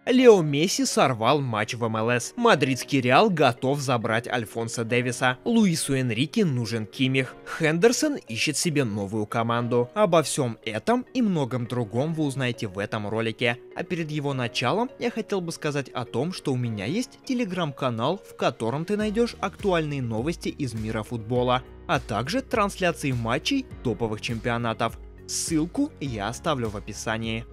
Лео Месси сорвал матч в МЛС. Мадридский Реал готов забрать Альфонсо Дэвиса. Луису Энрике нужен Киммих. Хендерсон ищет себе новую команду. Обо всем этом и многом другом вы узнаете в этом ролике. А перед его началом я хотел бы сказать о том, что у меня есть телеграм-канал, в котором ты найдешь актуальные новости из мира футбола, а также трансляции матчей топовых чемпионатов. Ссылку я оставлю в описании.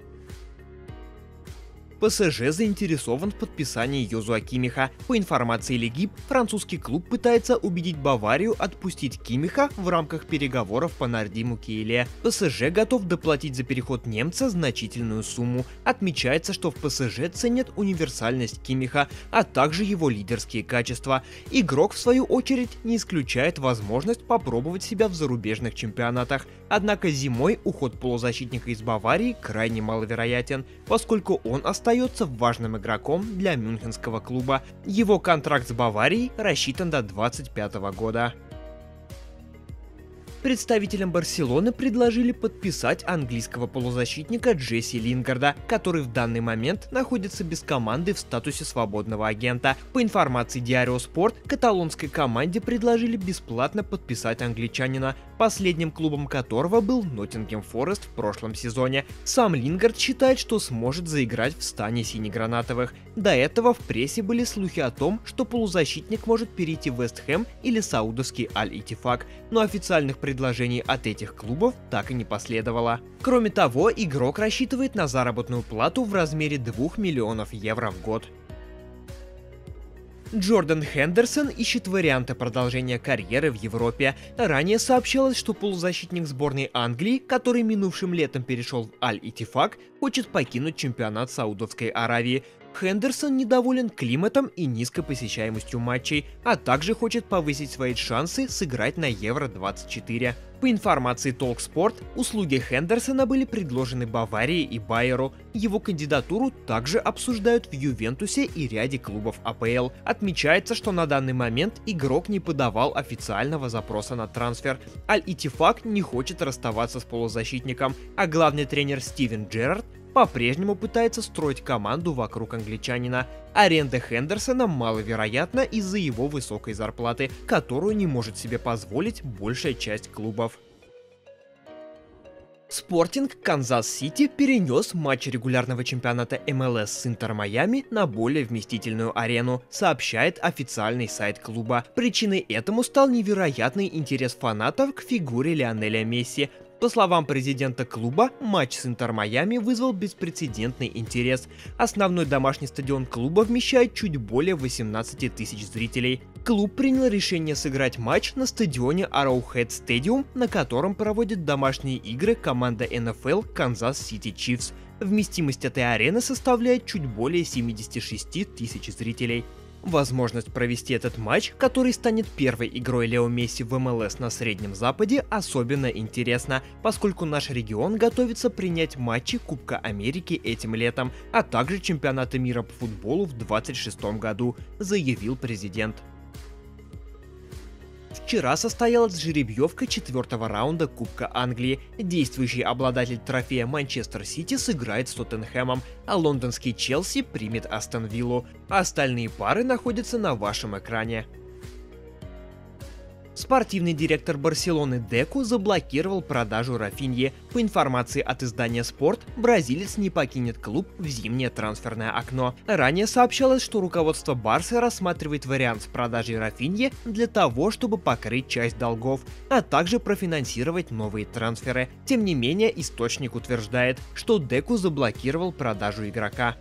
ПСЖ заинтересован в подписании Йозуа Киммиха. По информации Легиб, французский клуб пытается убедить Баварию отпустить Киммиха в рамках переговоров по Нардиму Киеле. ПСЖ готов доплатить за переход немца значительную сумму. Отмечается, что в ПСЖ ценят универсальность Киммиха, а также его лидерские качества. Игрок, в свою очередь, не исключает возможность попробовать себя в зарубежных чемпионатах. Однако зимой уход полузащитника из Баварии крайне маловероятен, поскольку он остается важным игроком для мюнхенского клуба. Его контракт с Баварией рассчитан до 2025 года. Представителям Барселоны предложили подписать английского полузащитника Джесси Лингарда, который в данный момент находится без команды в статусе свободного агента. По информации Diario Sport, каталонской команде предложили бесплатно подписать англичанина, последним клубом которого был Ноттингем Форест в прошлом сезоне. Сам Лингард считает, что сможет заиграть в стане синегранатовых. До этого в прессе были слухи о том, что полузащитник может перейти в Вест Хэм или саудовский Аль-Итифак, но официальных предложений от этих клубов так и не последовало. Кроме того, игрок рассчитывает на заработную плату в размере 2 миллионов евро в год. Джордан Хендерсон ищет варианты продолжения карьеры в Европе. Ранее сообщалось, что полузащитник сборной Англии, который минувшим летом перешел в Аль-Итифак, хочет покинуть чемпионат Саудовской Аравии. Хендерсон недоволен климатом и низкой посещаемостью матчей, а также хочет повысить свои шансы сыграть на Евро-24. По информации Talksport, услуги Хендерсона были предложены Баварии и Байеру. Его кандидатуру также обсуждают в Ювентусе и ряде клубов АПЛ. Отмечается, что на данный момент игрок не подавал официального запроса на трансфер. Аль-Итифак не хочет расставаться с полузащитником, а главный тренер Стивен Джеррард по-прежнему пытается строить команду вокруг англичанина. Аренда Хендерсона маловероятна из-за его высокой зарплаты, которую не может себе позволить большая часть клубов. Спортинг Канзас-Сити перенес матч регулярного чемпионата МЛС с Интер Майами на более вместительную арену, сообщает официальный сайт клуба. Причиной этому стал невероятный интерес фанатов к фигуре Лионеля Месси. По словам президента клуба, матч с Интер Майами вызвал беспрецедентный интерес. Основной домашний стадион клуба вмещает чуть более 18 тысяч зрителей. Клуб принял решение сыграть матч на стадионе Arrowhead Stadium, на котором проводит домашние игры команда НФЛ Kansas City Chiefs. Вместимость этой арены составляет чуть более 76 тысяч зрителей. Возможность провести этот матч, который станет первой игрой Лео Месси в МЛС на Среднем Западе, особенно интересна, поскольку наш регион готовится принять матчи Кубка Америки этим летом, а также чемпионата мира по футболу в 2026 году, заявил президент. Вчера состоялась жеребьевка 4-го раунда Кубка Англии. Действующий обладатель трофея Манчестер Сити сыграет с Тоттенхэмом, а лондонский Челси примет Астон Виллу. Остальные пары находятся на вашем экране. Спортивный директор Барселоны Деку заблокировал продажу Рафиньи. По информации от издания Sport, бразилец не покинет клуб в зимнее трансферное окно. Ранее сообщалось, что руководство Барсы рассматривает вариант с продажей Рафиньи для того, чтобы покрыть часть долгов, а также профинансировать новые трансферы. Тем не менее, источник утверждает, что Деку заблокировал продажу игрока.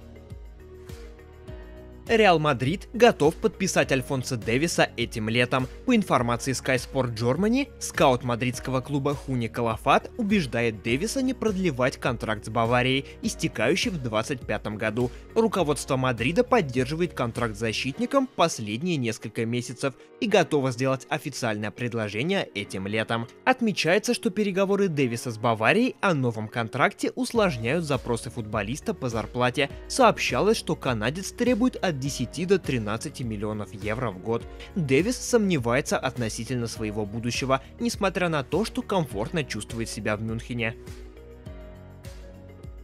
Реал Мадрид готов подписать Альфонсо Дэвиса этим летом. По информации Sky Sport Germany, скаут мадридского клуба Хуни Калафат убеждает Дэвиса не продлевать контракт с Баварией, истекающий в 2025 году. Руководство Мадрида поддерживает контракт с защитником последние несколько месяцев и готово сделать официальное предложение этим летом. Отмечается, что переговоры Дэвиса с Баварией о новом контракте усложняют запросы футболиста по зарплате. Сообщалось, что канадец требует от 10 до 13 миллионов евро в год. Дэвис сомневается относительно своего будущего, несмотря на то, что комфортно чувствует себя в Мюнхене.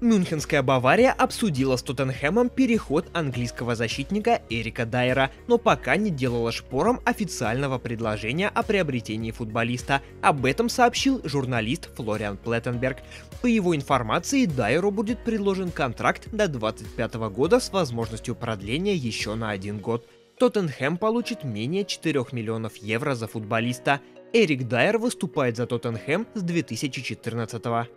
Мюнхенская Бавария обсудила с Тоттенхэмом переход английского защитника Эрика Дайера, но пока не делала шпорам официального предложения о приобретении футболиста. Об этом сообщил журналист Флориан Плеттенберг. По его информации, Дайеру будет предложен контракт до 2025 года с возможностью продления еще на 1 год. Тоттенхэм получит менее 4 миллионов евро за футболиста. Эрик Дайер выступает за Тоттенхэм с 2014 года.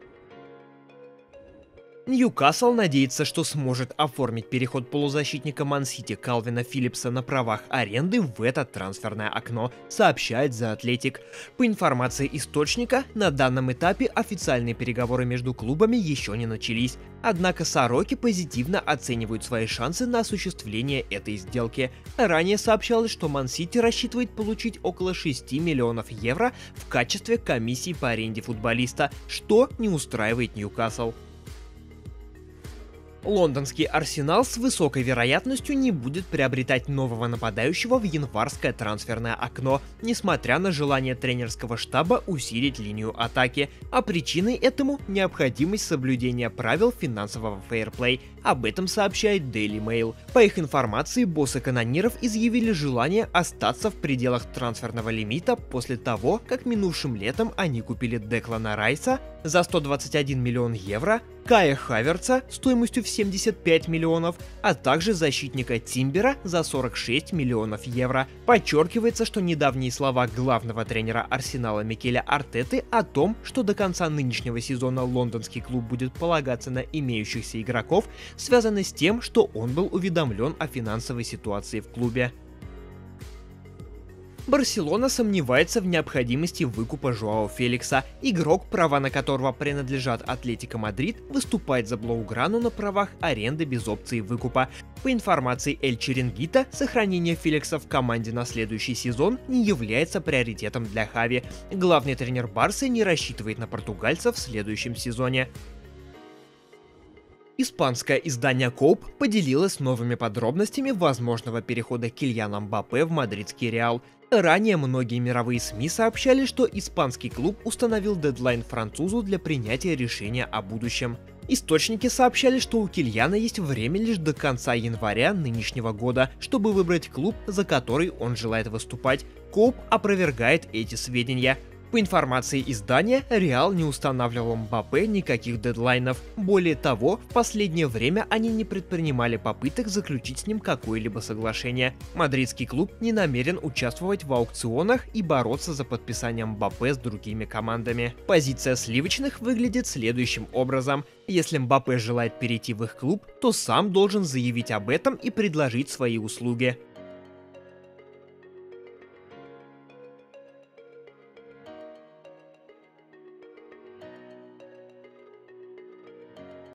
Ньюкасл надеется, что сможет оформить переход полузащитника Ман-Сити Калвина Филлипса на правах аренды в это трансферное окно, сообщает The Athletic. По информации источника, на данном этапе официальные переговоры между клубами еще не начались. Однако сороки позитивно оценивают свои шансы на осуществление этой сделки. Ранее сообщалось, что Ман-Сити рассчитывает получить около 6 миллионов евро в качестве комиссии по аренде футболиста, что не устраивает Ньюкасл. Лондонский Арсенал с высокой вероятностью не будет приобретать нового нападающего в январское трансферное окно, несмотря на желание тренерского штаба усилить линию атаки, а причиной этому необходимость соблюдения правил финансового фейрплей. Об этом сообщает Daily Mail. По их информации, боссы канониров изъявили желание остаться в пределах трансферного лимита после того, как минувшим летом они купили Деклана Райса за 121 миллион евро, Кая Хаверца стоимостью в 75 миллионов, а также защитника Тимбера за 46 миллионов евро. Подчеркивается, что недавние слова главного тренера Арсенала Микеля Артеты о том, что до конца нынешнего сезона лондонский клуб будет полагаться на имеющихся игроков, связаны с тем, что он был уведомлен о финансовой ситуации в клубе. Барселона сомневается в необходимости выкупа Жоао Феликса. Игрок, права на которого принадлежат Атлетико Мадрид, выступает за Блауграну на правах аренды без опции выкупа. По информации Эль Черингита, сохранение Феликса в команде на следующий сезон не является приоритетом для Хави. Главный тренер Барсы не рассчитывает на португальца в следующем сезоне. Испанское издание Cope поделилось новыми подробностями возможного перехода Кильяна Мбаппе в мадридский Реал. Ранее многие мировые СМИ сообщали, что испанский клуб установил дедлайн французу для принятия решения о будущем. Источники сообщали, что у Кильяна есть время лишь до конца января нынешнего года, чтобы выбрать клуб, за который он желает выступать. Cope опровергает эти сведения. По информации издания, Реал не устанавливал Мбаппе никаких дедлайнов. Более того, в последнее время они не предпринимали попыток заключить с ним какое-либо соглашение. Мадридский клуб не намерен участвовать в аукционах и бороться за подписание Мбаппе с другими командами. Позиция сливочных выглядит следующим образом. Если Мбаппе желает перейти в их клуб, то сам должен заявить об этом и предложить свои услуги.